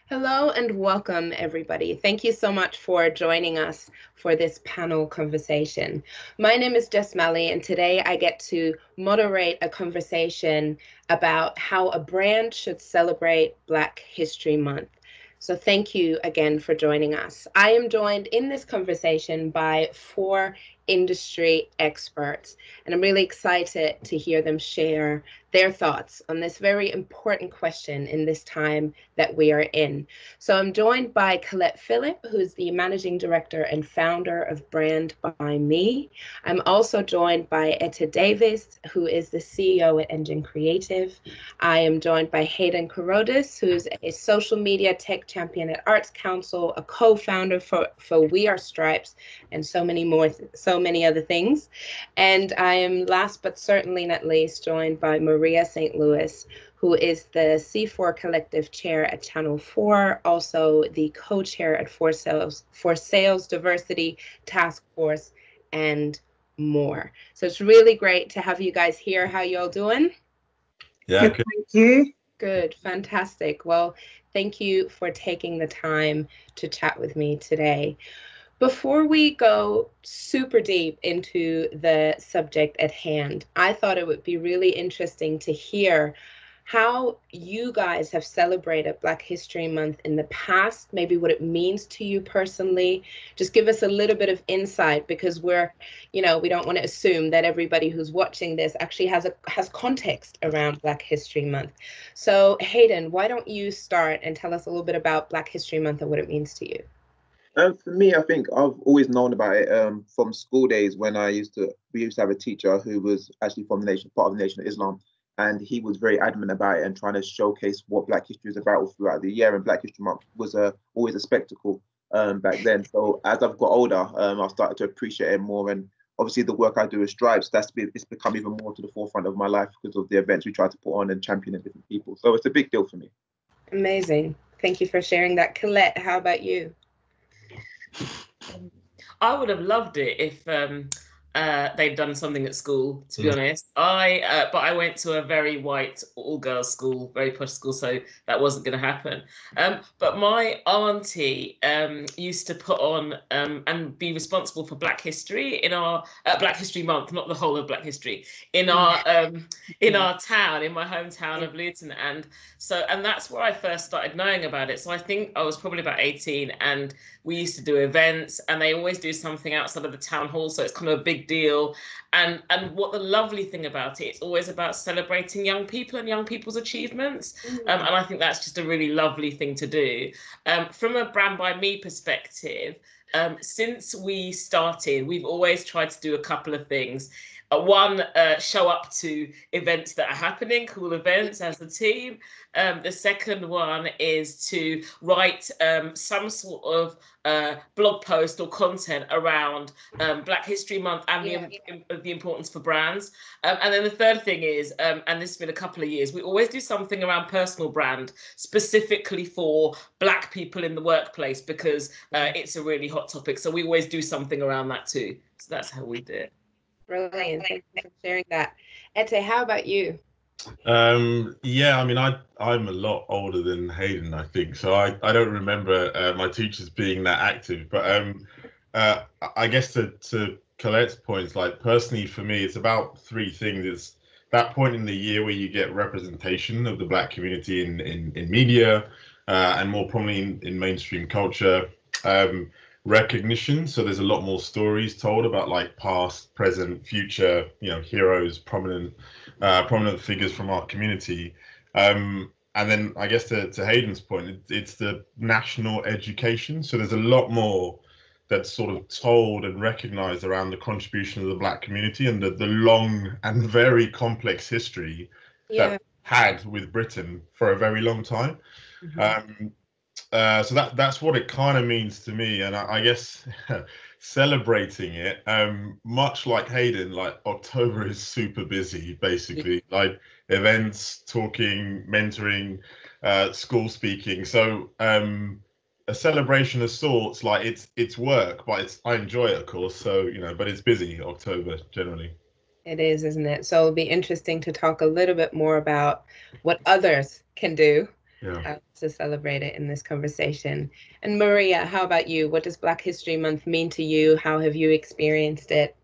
Hello and welcome, everybody. Thank you so much for joining us for this panel conversation. My name is Jess, and today I get to moderate a conversation about how a brand should celebrate Black History Month. So thank you again for joining us. I am joined in this conversation by four industry experts, and I'm really excited to hear them share their thoughts on this very important question in this time that we are in. So I'm joined by Colette Phillip, who's the managing director and founder of Brand by Me. I'm also joined by Etta Davis, who is the CEO at Engine Creative. I am joined by Hayden Karodis, who's a social media tech champion at Arts Council, a co-founder for We Are Stripes, and so many more, so many other things. And I am last but certainly not least joined by Maria St. Louis, who is the C4 Collective Chair at Channel 4, also the co-chair at For Sales Diversity Task Force, and more. So it's really great to have you guys here. How y'all doing? Yeah, Good, good. thank you. Good, fantastic. Well, thank you for taking the time to chat with me today. Before we go super deep into the subject at hand, I thought it would be really interesting to hear how you guys have celebrated Black History Month in the past, maybe what it means to you personally. Just give us a little bit of insight because we don't want to assume that everybody who's watching this actually has context around Black History Month. So Hayden, why don't you start and tell us a little bit about Black History Month and what it means to you? For me, I think I've always known about it from school days when we used to have a teacher who was actually from part of the Nation of Islam, and he was very adamant about it and trying to showcase what Black history is about all throughout the year. And Black History Month was always a spectacle back then. So as I've got older, I've started to appreciate it more. And obviously, the work I do with Stripes, it's become even more to the forefront of my life because of the events we try to put on and champion different people. So it's a big deal for me. Amazing. Thank you for sharing that. Colette, how about you? I would have loved it if they'd done something at school. To be honest, but I went to a very white all-girls school, very posh school, so that wasn't going to happen. But my auntie used to put on and be responsible for Black History in our Black History Month, not the whole of Black History, in our town, in my hometown of Luton, and that's where I first started knowing about it. So I think I was probably about 18, and we used to do events, and they always do something outside of the town hall, so it's kind of a big deal. And what the lovely thing about it, it's always about celebrating young people and young people's achievements. And I think that's just a really lovely thing to do. From a Brand by Me perspective, since we started, we've always tried to do a couple of things. One, show up to events that are happening, cool events as a team. The second one is to write some sort of blog post or content around Black History Month and the importance for brands. And then the third thing is, and this has been a couple of years, we always do something around personal brand, specifically for Black people in the workplace, because it's a really hot topic. So we always do something around that too. So that's how we do it. Brilliant. Thank you for sharing that. Ete, how about you? Yeah, I mean, I'm a lot older than Hayden, I think, so I don't remember my teachers being that active. But I guess to Colette's points, like personally for me, it's about three things. It's that point in the year where you get representation of the Black community in media and more prominently in mainstream culture. Recognition, so there's a lot more stories told about like past, present, future, heroes, prominent figures from our community. And then I guess to Hayden's point, it's the national education. So there's a lot more that's sort of told and recognized around the contribution of the Black community and the long and very complex history that had with Britain for a very long time. So that's what it kind of means to me, and I guess celebrating it, much like Hayden, like October is super busy, basically, like events, talking, mentoring, school speaking. So a celebration of sorts, like it's work, but I enjoy it, of course. So but it's busy October generally. It is, isn't it? So it'll be interesting to talk a little bit more about what others can do to celebrate it in this conversation. And Maria, how about you? What does Black History Month mean to you? How have you experienced it?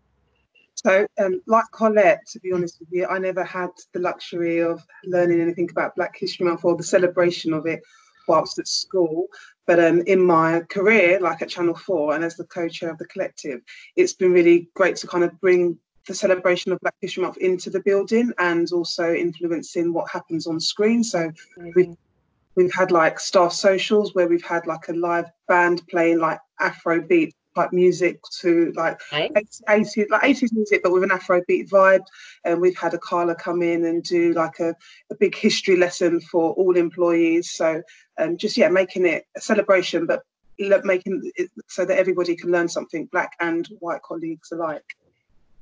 So, like Colette, to be honest with you, I never had the luxury of learning anything about Black History Month or the celebration of it whilst at school. But in my career, like at Channel 4 and as the co-chair of the collective, it's been really great to kind of bring the celebration of Black History Month into the building and also influencing what happens on screen. So we've had like staff socials where we've had like a live band playing like Afrobeat type music to like 80s music, but with an Afrobeat vibe. And we've had a Carla come in and do like a big history lesson for all employees. So just making it a celebration, but making it so that everybody can learn something, Black and white colleagues alike.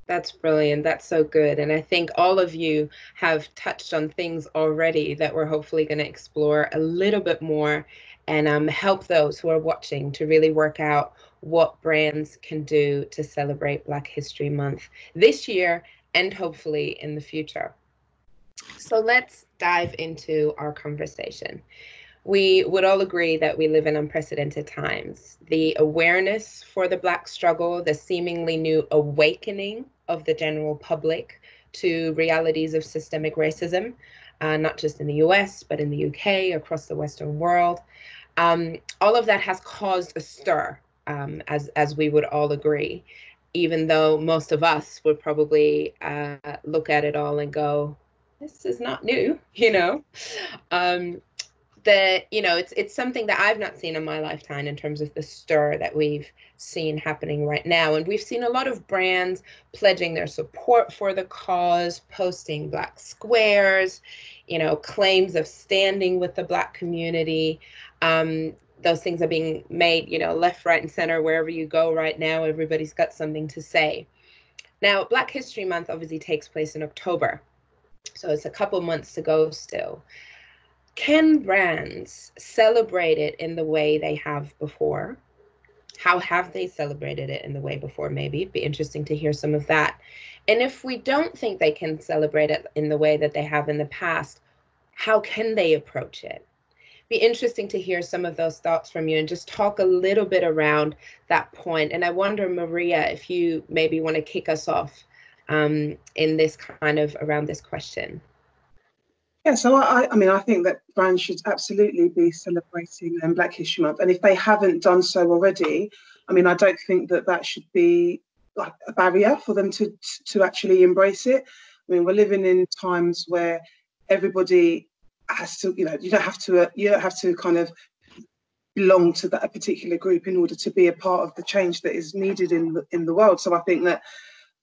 That's brilliant. That's so good. And I think all of you have touched on things already that we're hopefully going to explore a little bit more and help those who are watching to really work out what brands can do to celebrate Black History Month this year and hopefully in the future. So let's dive into our conversation. We would all agree that we live in unprecedented times. The awareness for the Black struggle, the seemingly new awakening of the general public to realities of systemic racism, not just in the US, but in the UK, across the Western world. All of that has caused a stir, as we would all agree, even though most of us would probably look at it all and go, this is not new, that it's something that I've not seen in my lifetime in terms of the stir that we've seen happening right now. And we've seen a lot of brands pledging their support for the cause, posting Black squares, claims of standing with the Black community. Those things are being made, left, right, and center. Wherever you go right now, everybody's got something to say. Now, Black History Month obviously takes place in October, so it's a couple months to go still. Can brands celebrate it in the way they have before? How have they celebrated it in the way before? Maybe it'd be interesting to hear some of that. And if we don't think they can celebrate it in the way that they have in the past, how can they approach it? Be interesting to hear some of those thoughts from you and just talk a little bit around that point. And I wonder, Maria, if you maybe want to kick us off in this kind of around this question. Yeah, so I think that brands should absolutely be celebrating Black History Month. And if they haven't done so already, I don't think that should be like a barrier for them to actually embrace it. We're living in times where everybody has to, you don't have to kind of belong to that particular group in order to be a part of the change that is needed in the world. So I think that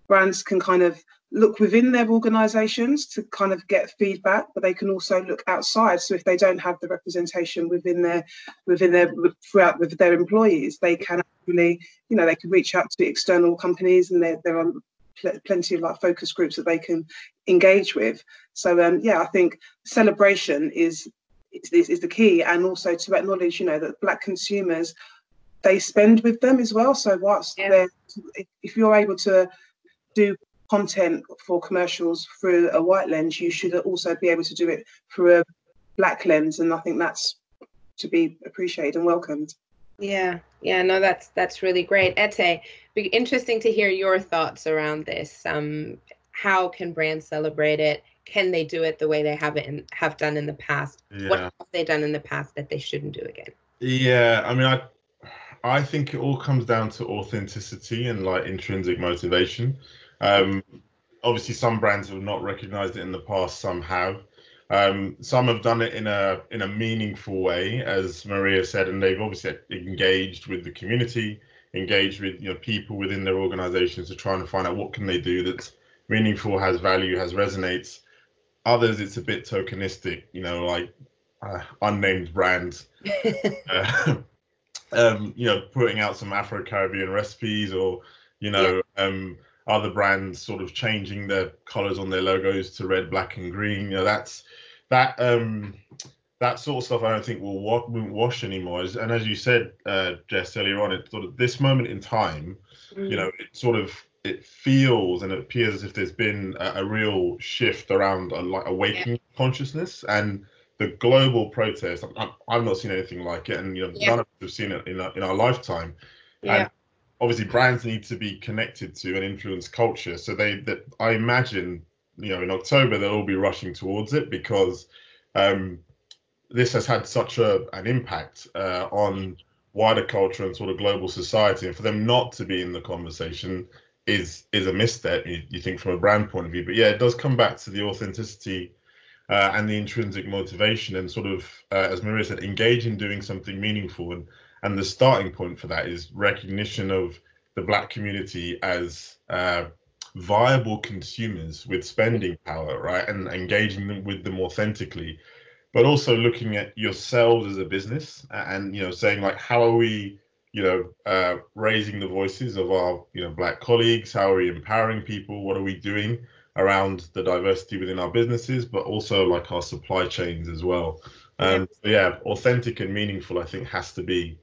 brands can kind of look within their organisations to kind of get feedback, but they can also look outside. So if they don't have the representation within their throughout with their employees, they can actually, they can reach out to external companies, and there are plenty of like focus groups that they can engage with. So I think celebration is the key, and also to acknowledge, that Black consumers, they spend with them as well. So whilst if you're able to do content for commercials through a white lens, you should also be able to do it through a Black lens, and I think that's to be appreciated and welcomed. No, that's really great. Ete, be interesting to hear your thoughts around this. How can brands celebrate it? Can they do it the way they have done in the past? What have they done in the past that they shouldn't do again? I think it all comes down to authenticity and like intrinsic motivation. Obviously, some brands have not recognized it in the past. Some have. Some have done it in a meaningful way, as Maria said, and they've obviously engaged with the community, engaged with people within their organizations to try and find out what can they do that's meaningful, has value, resonates. Others, it's a bit tokenistic, like unnamed brands. Putting out some Afro-Caribbean recipes, or other brands sort of changing their colors on their logos to red, black, and green. That sort of stuff I don't think won't wash anymore. And as you said, Jess, earlier on, it's sort of this moment in time, it feels and it appears as if there's been a real shift around awakening consciousness, and the global protest, I've not seen anything like it, and none of us have seen it in our lifetime. And obviously brands need to be connected to and influence culture, so I imagine in October they'll all be rushing towards it, because this has had such an impact on wider culture and sort of global society, and for them not to be in the conversation is a misstep, you think, from a brand point of view. But yeah, it does come back to the authenticity and the intrinsic motivation, and sort of, as Maria said, engage in doing something meaningful. And the starting point for that is recognition of the Black community as viable consumers with spending power, right? And engaging with them authentically, but also looking at yourselves as a business, and saying, like, how are we raising the voices of our Black colleagues? How are we empowering people? What are we doing around the diversity within our businesses, but also like our supply chains as well? So yeah, authentic and meaningful, I think, has to be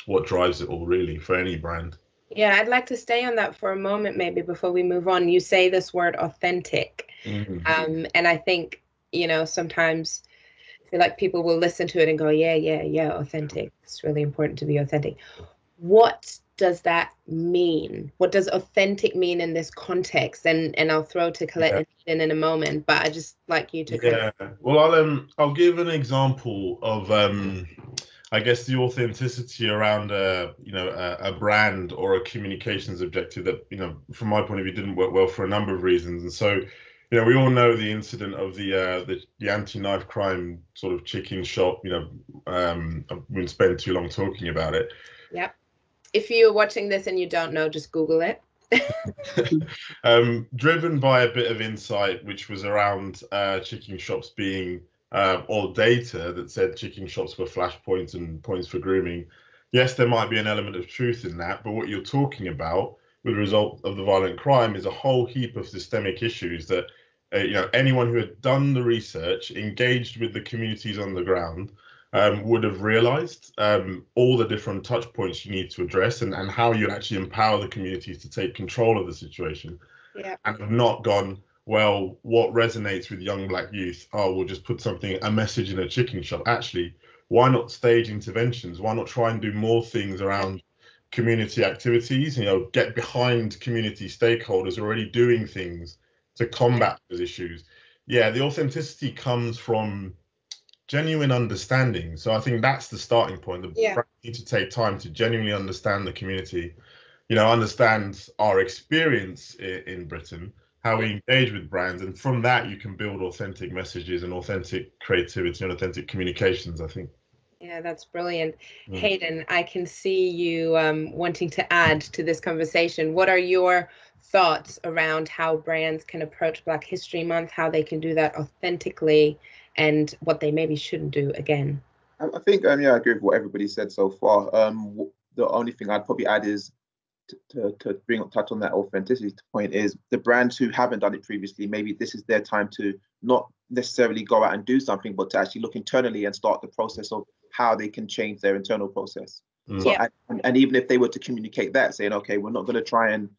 what drives it all, really, for any brand. Yeah, I'd like to stay on that for a moment, maybe, before we move on. You say this word authentic, and I think sometimes I feel like people will listen to it and go, yeah, authentic. It's really important to be authentic. What does that mean? What does authentic mean in this context? And I'll throw to Colette in a moment, but I just like you to Well, I'll give an example of I guess the authenticity around a brand or a communications objective that from my point of view didn't work well for a number of reasons. And so we all know the incident of the anti-knife crime sort of chicken shop. I wouldn't spend too long talking about it. Yeah. If you're watching this and you don't know, just Google it. Driven by a bit of insight, which was around chicken shops being, or data that said chicken shops were flashpoints and points for grooming. Yes, there might be an element of truth in that, but what you're talking about with the result of the violent crime is a whole heap of systemic issues that anyone who had done the research, engaged with the communities on the ground, would have realized all the different touch points you need to address, and how you actually empower the communities to take control of the situation. And have not gone, well, what resonates with young Black youth? Oh, we'll just put a message in a chicken shop. Actually, why not stage interventions? Why not try and do more things around community activities? Get behind community stakeholders already doing things to combat those issues. Yeah, the authenticity comes from genuine understanding. So I think that's the starting point. The brands need to take time to genuinely understand the community, understand our experience in Britain, how we engage with brands, and from that you can build authentic messages and authentic creativity and authentic communications, I think. Yeah, that's brilliant. Hayden, I can see you wanting to add to this conversation. What are your thoughts around how brands can approach Black History Month, how they can do that authentically, and what they maybe shouldn't do again? I think, I agree with what everybody said so far. The only thing I'd probably add is to touch on that authenticity point is the brands who haven't done it previously, maybe this is their time to not necessarily go out and do something, but to actually look internally and start the process of how they can change their internal process. So, and even if they were to communicate that, saying, okay, we're not going to try and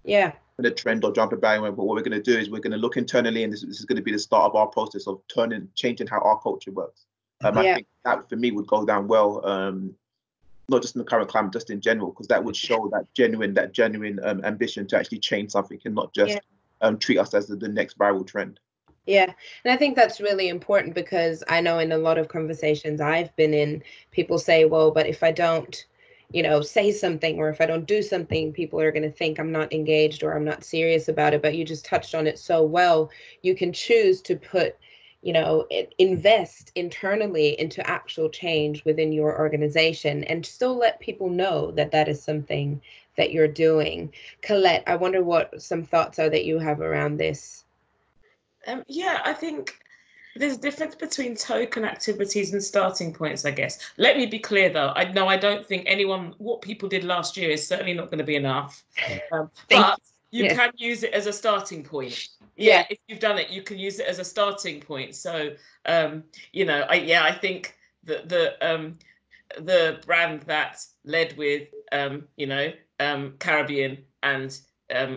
put a trend or jump a bandwagon, but what we're going to do is we're going to look internally, and this is going to be the start of our process of changing how our culture works. I think that for me would go down well, not just in the current climate, just in general, because that would show that genuine ambition to actually change something and not just treat us as the next viral trend. Yeah, and I think that's really important, because I know in a lot of conversations I've been in, people say, well, but if I don't, say something, or if I don't do something, people are going to think I'm not engaged or I'm not serious about it. But you just touched on it so well. You can choose to put, invest internally into actual change within your organization and still let people know that that is something that you're doing. Colette, I wonder what some thoughts are that you have around this. Yeah, I think there's a difference between token activities and starting points, I guess. Let me be clear, though. I don't think what people did last year is certainly not going to be enough. But you can use it as a starting point. Yeah, if you've done it, you can use it as a starting point. So, I think that the brand that led with, Caribbean and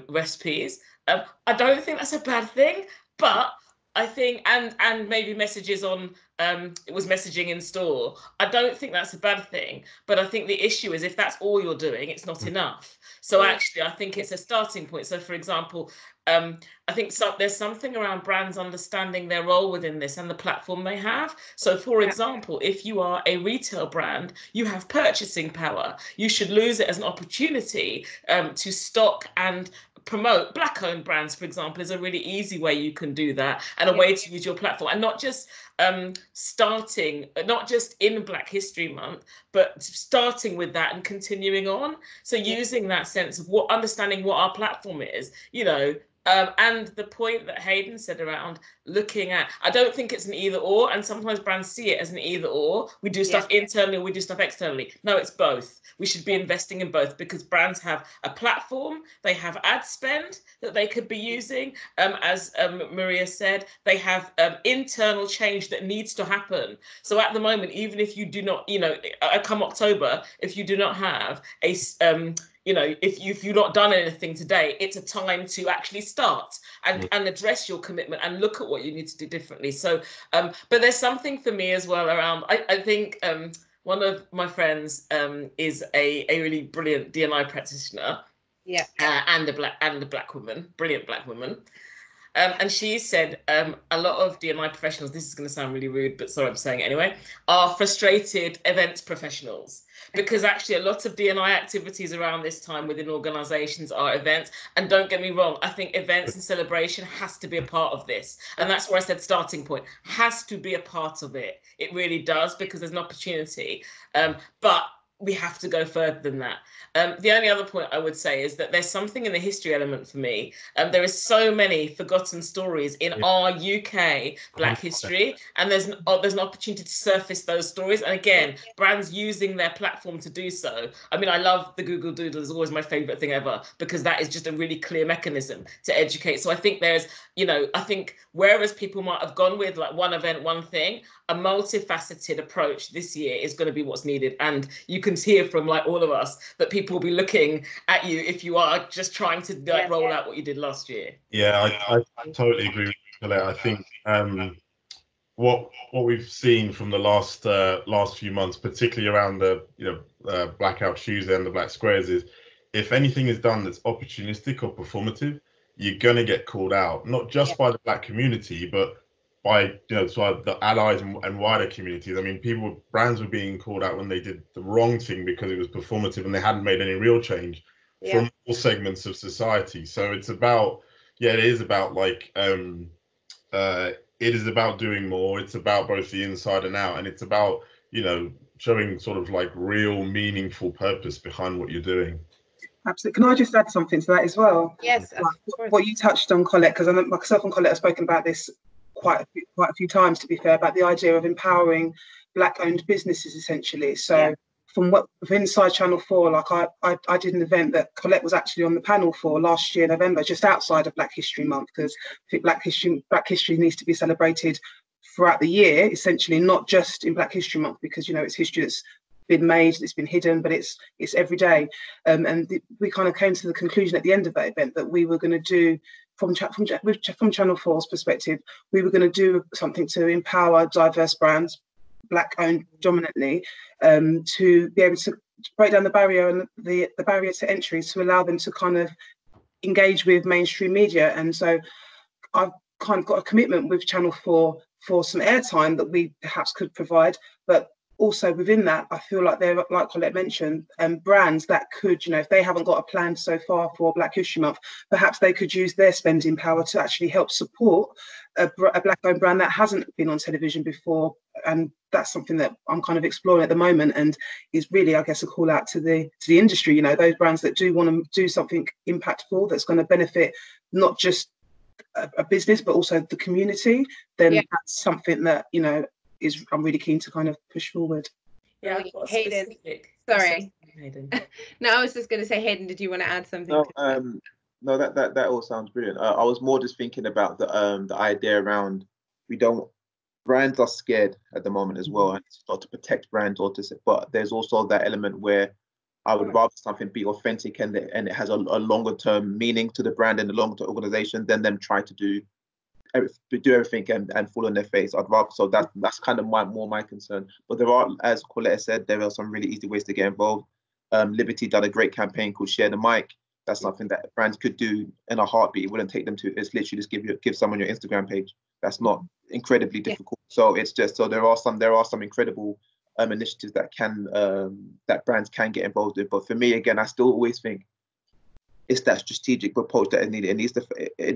recipes, I don't think that's a bad thing. But I think, and maybe messages on, it was messaging in store. I don't think that's a bad thing, but I think the issue is if that's all you're doing, it's not enough. So actually, I think it's a starting point. So for example, I think there's something around brands understanding their role within this and the platform they have. So for example, if you are a retail brand, you have purchasing power. You should lose it as an opportunity to stock and promote Black-owned brands, for example, is a really easy way you can do that, and a way to use your platform, and not just starting, not just in Black History Month, but starting with that and continuing on. So using that sense of understanding what our platform is, you know, and the point that Hayden said around looking at, I don't think it's an either or, and sometimes brands see it as an either or. We do stuff internally, or we do stuff externally. No, it's both. We should be investing in both, because brands have a platform, they have ad spend that they could be using. As Maria said, they have internal change that needs to happen. So at the moment, even if you do not, you know, come October, if you do not have a you know, if you've not done anything today, it's a time to actually start and address your commitment and look at what you need to do differently. So, but there's something for me as well around, I think one of my friends is a really brilliant D&I practitioner, and a black woman, brilliant Black woman. And she said a lot of D&I professionals, this is going to sound really rude, but sorry, I'm saying it anyway, are frustrated events professionals. Because actually a lot of D&I activities around this time within organisations are events. And don't get me wrong, I think events and celebration has to be a part of this. And that's where I said starting point, has to be a part of it. It really does, because there's an opportunity. But we have to go further than that. The only other point I would say is that there's something in the history element for me. There is so many forgotten stories in our UK Black history, and there's an opportunity to surface those stories. And again, brands using their platform to do so. I mean, I love the Google Doodle, is always my favorite thing ever, because that is just a really clear mechanism to educate. So I think there's, you know, I think whereas people might have gone with like one event, one thing, a multifaceted approach this year is going to be what's needed. And you can hear from like all of us that people will be looking at you if you are just trying to like roll out what you did last year. Yeah, I totally agree with you, Colette. I think what we've seen from the last few months, particularly around the Blackout Tuesday and the Black Squares, is if anything is done that's opportunistic or performative, you're gonna get called out, not just by the Black community, but by so the allies and wider communities. I mean, brands were being called out when they did the wrong thing because it was performative and they hadn't made any real change from all segments of society. So it's about, it is about like it is about doing more. It's about both the inside and out, and it's about, showing sort of like real meaningful purpose behind what you're doing. Absolutely. Can I just add something to that as well? Yes. Like, what you touched on, Colette, because I know myself and Colette have spoken about this quite a few times, to be fair, about the idea of empowering Black-owned businesses, essentially. So from inside Channel 4, like I did an event that Colette was actually on the panel for last year, November, just outside of Black History Month, because I think Black history needs to be celebrated throughout the year, essentially, not just in Black History Month, because it's history that's been made, it's been hidden, but it's every day. We kind of came to the conclusion at the end of that event that we were going to do, from Channel 4's perspective, we were going to do something to empower diverse brands, Black-owned dominantly, to be able to break down the barrier and the barrier to entry, to allow them to kind of engage with mainstream media. And so I've kind of got a commitment with Channel 4 for some airtime that we perhaps could provide, but also within that, I feel like they're, like Colette mentioned, brands that could, if they haven't got a plan so far for Black History Month, perhaps they could use their spending power to actually help support a Black-owned brand that hasn't been on television before. And that's something that I'm kind of exploring at the moment, and is really, I guess, a call out to the industry. Those brands that do want to do something impactful that's going to benefit not just a business but also the community. Then that's something that I'm really keen to kind of push forward. Yeah, Hayden. Sorry. Hayden. No, I was just going to say, Hayden, did you want to add something? No, that all sounds brilliant. I was more just thinking about the idea around brands are scared at the moment as well, and it's not to protect brands but there's also that element where I would rather something be authentic and it has a longer term meaning to the brand and a longer term organization than them try to do do everything and fall on their face. I'd rather, so that's kind of my concern. But there are, as Colette said, there are some really easy ways to get involved. Liberty done a great campaign called Share the Mic. That's something that brands could do in a heartbeat. It wouldn't take them to. It's literally just give someone your Instagram page. That's not incredibly difficult. So it's just, so there are some incredible initiatives that that brands can get involved with. But for me, again, I still always think it's that strategic approach that is needed. It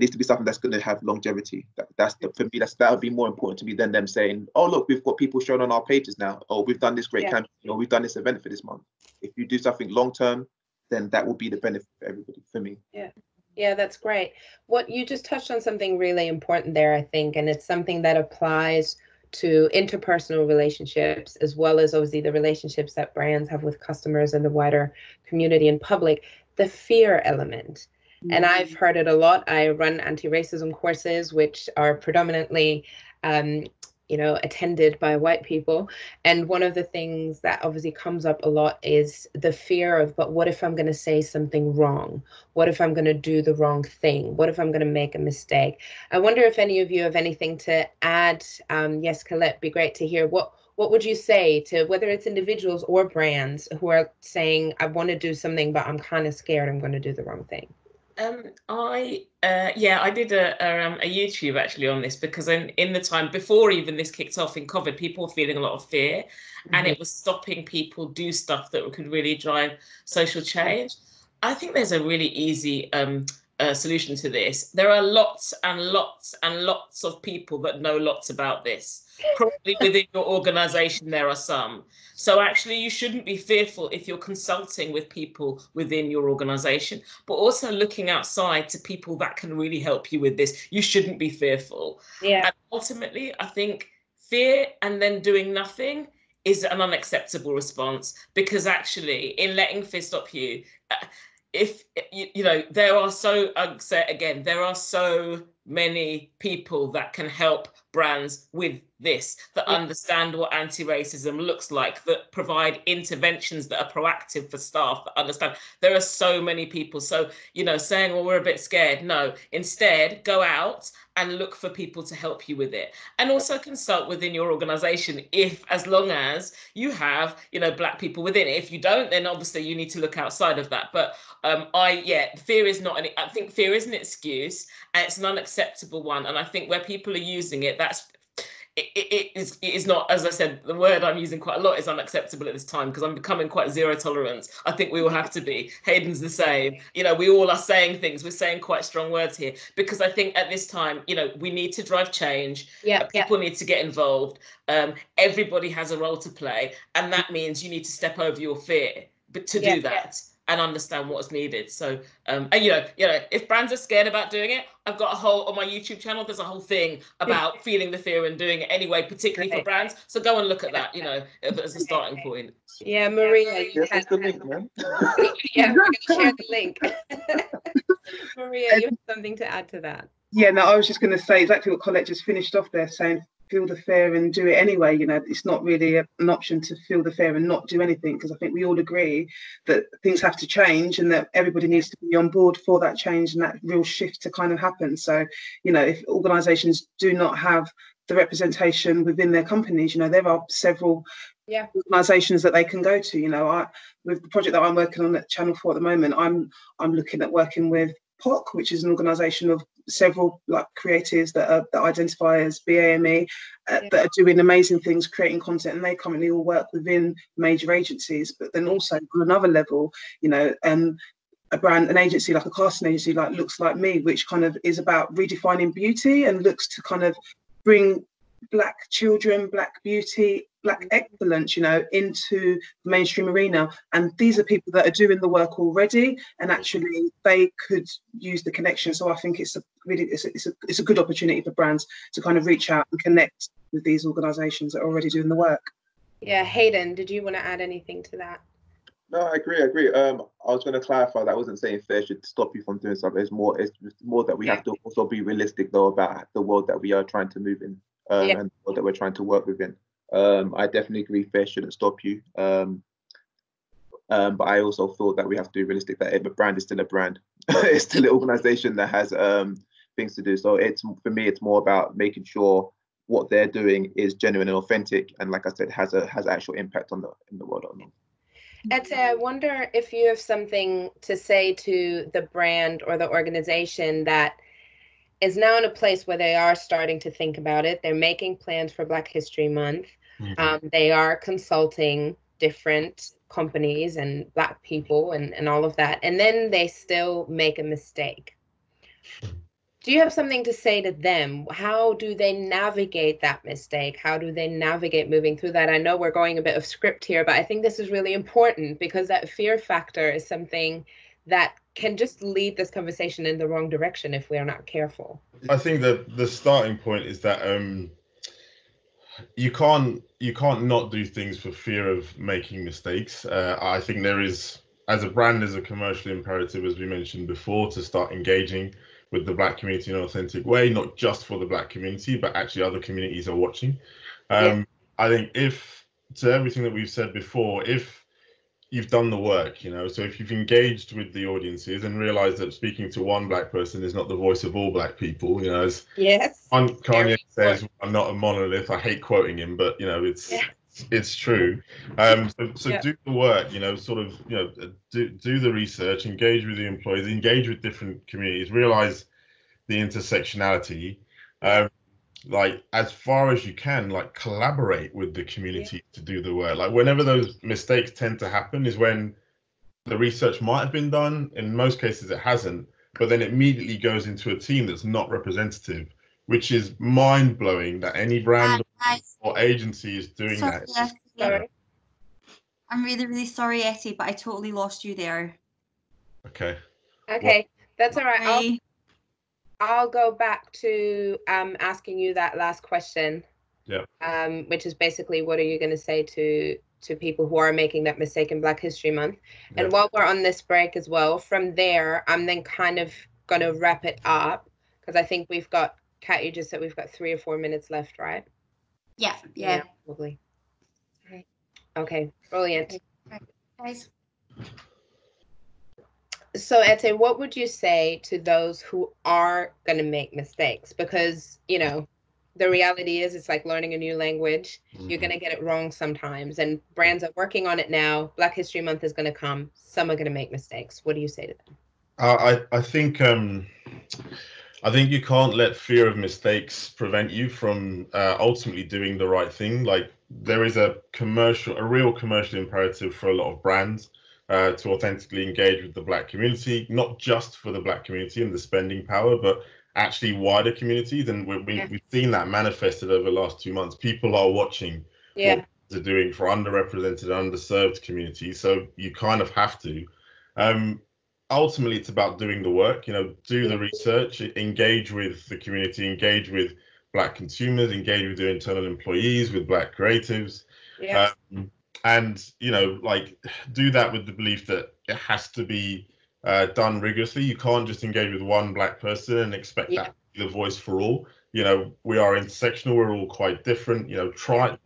needs to be something that's going to have longevity. For me, that would be more important to me than them saying, "Oh, look, we've got people shown on our pages now. Oh, we've done this great campaign. Or we've done this event for this month." If you do something long term, then that will be the benefit for everybody. For me. Yeah, that's great. What you just touched on something really important there, I think, and it's something that applies to interpersonal relationships as well as obviously the relationships that brands have with customers and the wider community and public, the fear element. And I've heard it a lot. I run anti-racism courses, which are predominantly attended by white people. And one of the things that obviously comes up a lot is the fear of, but what if I'm going to say something wrong? What if I'm going to do the wrong thing? What if I'm going to make a mistake? I wonder if any of you have anything to add. Yes, Colette, be great to hear. What would you say to whether it's individuals or brands who are saying, I want to do something, but I'm kind of scared I'm going to do the wrong thing? I did a YouTube actually on this, because in the time before even this kicked off in COVID, people were feeling a lot of fear, and it was stopping people do stuff that could really drive social change. I think there's a really easy solution to this. There are lots and lots and lots of people that know lots about this. Probably within your organization there are some. So actually you shouldn't be fearful if you're consulting with people within your organization, but also looking outside to people that can really help you with this. You shouldn't be fearful. Yeah. And ultimately, I think fear and then doing nothing is an unacceptable response, because actually in letting fear stop you, if there are there are so many people that can help brands with this, that understand what anti-racism looks like, that provide interventions that are proactive for staff, that understand. There are so many people. So, saying, well, we're a bit scared. No, instead, go out and look for people to help you with it. And also consult within your organization, as long as you have, Black people within it. If you don't, then obviously you need to look outside of that. But fear is not I think fear is an excuse, and it's an unacceptable one. And I think where people are using it, it is not, as I said, the word I'm using quite a lot is unacceptable at this time, because I'm becoming quite zero tolerance. I think we all have to be. Hayden's the same. We all are saying things. We're saying quite strong words here, because I think at this time, we need to drive change. People need to get involved. Everybody has a role to play, and that means you need to step over your fear, but to do that. And understand what's needed. So, if brands are scared about doing it, I've got on my YouTube channel, there's a whole thing about feeling the fear and doing it anyway, particularly for brands. So go and look at that, as a starting point. Yeah, Maria, you That's the link, man. Yeah, we're going to share the link. Maria, you have something to add to that? Yeah, no, I was just going to say exactly what Colette just finished off there, saying feel the fear and do it anyway. It's not really an option to feel the fear and not do anything, because I think we all agree that things have to change and that everybody needs to be on board for that change and that real shift to kind of happen. So, if organisations do not have the representation within their companies, there are several organisations that they can go to. With the project that I'm working on at Channel 4 at the moment, I'm looking at working with POC, which is an organisation of several creatives that identify as BAME, that are doing amazing things, creating content, and they currently all work within major agencies. But then also on another level, an agency like a casting agency like Looks Like Me, which kind of is about redefining beauty and looks to kind of bring Black children, Black beauty, Black excellence, into the mainstream arena. And these are people that are doing the work already, and actually they could use the connection. So I think it's a good opportunity for brands to kind of reach out and connect with these organisations that are already doing the work. Yeah, Hayden, did you want to add anything to that? No, I agree. I was going to clarify that I wasn't saying fear should stop you from doing something. It's more that we have to also be realistic though about the world that we are trying to move in. And that we're trying to work within. I definitely agree fear shouldn't stop you. But I also thought that we have to be realistic that if a brand is still a brand, it's still an organization that has things to do. So it's, for me, it's more about making sure what they're doing is genuine and authentic, and like I said, has actual impact on in the world. Ete, I wonder if you have something to say to the brand or the organization that is now in a place where they are starting to think about it. They're making plans for Black History Month. They are consulting different companies and Black people and all of that. And then they still make a mistake. Do you have something to say to them? How do they navigate that mistake? How do they navigate moving through that? I know we're going a bit of script here, but I think this is really important because that fear factor is something that can just lead this conversation in the wrong direction if we are not careful. I think that the starting point is that you can't not do things for fear of making mistakes. I think there is, as a brand, there's a commercial imperative, as we mentioned before, to start engaging with the Black community in an authentic way, not just for the Black community, but actually other communities are watching. I think to everything that we've said before, if you've done the work, so if you've engaged with the audiences and realized that speaking to one Black person is not the voice of all Black people, as Kanye says, I'm not a monolith. I hate quoting him, but it's true. So do the work, sort of, do the research, engage with the employees, engage with different communities, realize the intersectionality. Like, as far as you can, like, collaborate with the community to do the work. Like, whenever those mistakes tend to happen is when the research might have been done. In most cases it hasn't, but then it immediately goes into a team that's not representative, which is mind-blowing that any brand or agency is doing that. Sorry. I'm really, really sorry, Etty, but I totally lost you there. Okay, that's all right. I'll go back to asking you that last question, which is basically, what are you going to say to people who are making that mistake in Black History Month? And while we're on this break as well, from there, I'm then kind of going to wrap it up, because I think we've got, Kat, you just said we've got 3 or 4 minutes left, right? Yeah. Probably. Right. Okay, brilliant. Right. Guys. So, Ete, what would you say to those who are going to make mistakes? Because, the reality is it's like learning a new language. You're going to get it wrong sometimes, and brands are working on it now. Black History Month is going to come. Some are going to make mistakes. What do you say to them? I think you can't let fear of mistakes prevent you from ultimately doing the right thing. Like, there is a real commercial imperative for a lot of brands to authentically engage with the Black community, not just for the Black community and the spending power, but actually wider communities. And we've seen that manifested over the last 2 months. People are watching what they're doing for underrepresented, underserved communities. So you kind of have to. Ultimately, it's about doing the work, do the research, engage with the community, engage with Black consumers, engage with your internal employees, with Black creatives. And, like, do that with the belief that it has to be done rigorously. You can't just engage with one Black person and expect that to be the voice for all. We are intersectional. We're all quite different. Try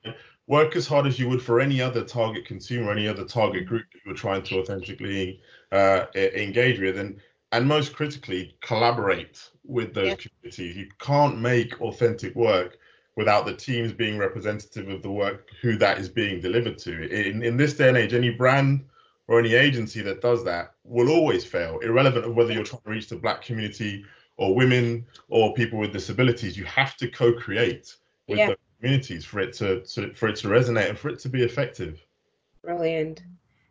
work as hard as you would for any other target consumer, any other target group that you're trying to authentically engage with, and most critically, collaborate with those communities. You can't make authentic work without the teams being representative of the work, who that is being delivered to. In this day and age, any brand or any agency that does that will always fail, irrelevant of whether you're trying to reach the Black community or women or people with disabilities. You have to co-create with those communities for it to resonate and for it to be effective. Brilliant.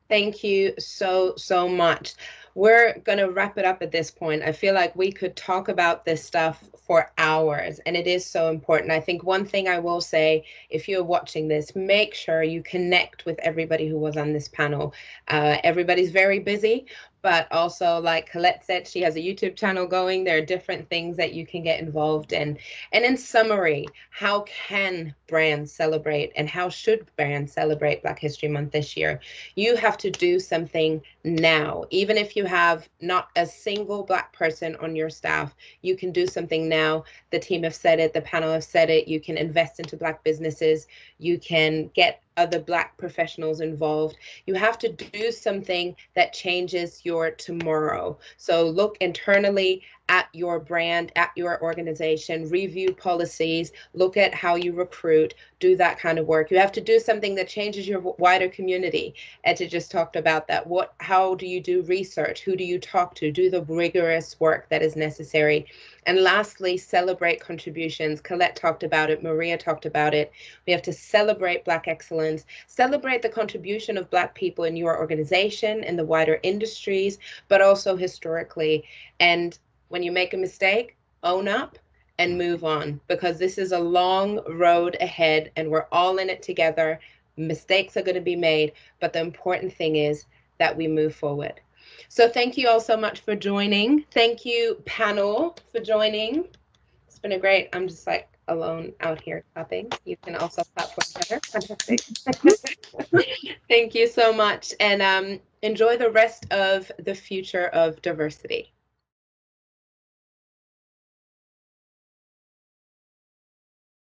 Thank you so much. We're going to wrap it up at this point. I feel like we could talk about this stuff for hours, and it is so important. I think one thing I will say, if you're watching this, make sure you connect with everybody who was on this panel. Everybody's very busy, but also, like Colette said, she has a YouTube channel going. There are different things that you can get involved in. And in summary, how can brands celebrate, and how should brands celebrate Black History Month this year? You have to do something now. Even if you have not a single Black person on your staff, you can do something now. The team have said it, the panel have said it. You can invest into Black businesses. You can get other Black professionals involved. You have to do something that changes your tomorrow. So look internally at your brand, at your organization, review policies, look at how you recruit, do that kind of work. You have to do something that changes your wider community. Etta just talked about that. How do you do research? Who do you talk to? Do the rigorous work that is necessary. And lastly, celebrate contributions. Colette talked about it. Maria talked about it. We have to celebrate Black excellence, celebrate the contribution of Black people in your organization, in the wider industries, but also historically. And when you make a mistake, own up and move on, because this is a long road ahead and we're all in it together. Mistakes are going to be made, but the important thing is that we move forward. So thank you all so much for joining. Thank you, panel, for joining. It's been a great, I'm just like alone out here clapping. You can also clap for each other. Fantastic. Thank you so much. And enjoy the rest of the future of diversity.